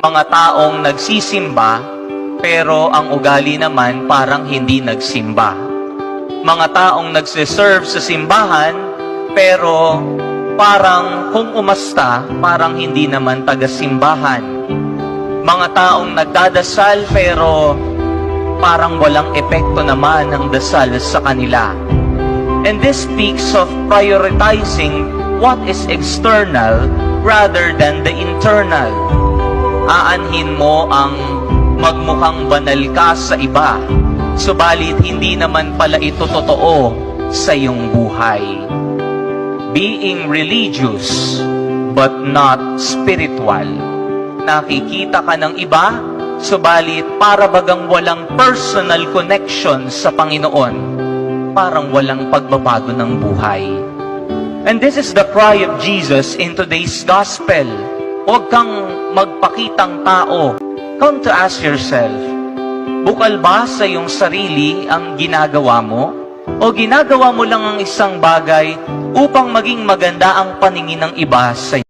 mga taong nagsisimba, pero ang ugali naman parang hindi nagsimba. Mga taong nagsiserve sa simbahan, pero parang kung umasta, parang hindi naman taga-simbahan. Mga taong nagdadasal, pero parang walang epekto naman ang dasal sa kanila. And this speaks of prioritizing what is external rather than the internal. Aanhin mo ang magmukhang banal ka sa iba, subalit hindi naman pala ito totoo sa iyong buhay. Being religious but not spiritual. Nakikita ka ng iba, subalit para bagang walang personal connection sa Panginoon, parang walang pagbabago ng buhay. And this is the cry of Jesus in today's gospel. Huwag kang magpakitang tao. Come to ask yourself, bukal ba sa iyong sarili ang ginagawa mo? O ginagawa mo lang ang isang bagay upang maging maganda ang paningin ng iba sa iyo?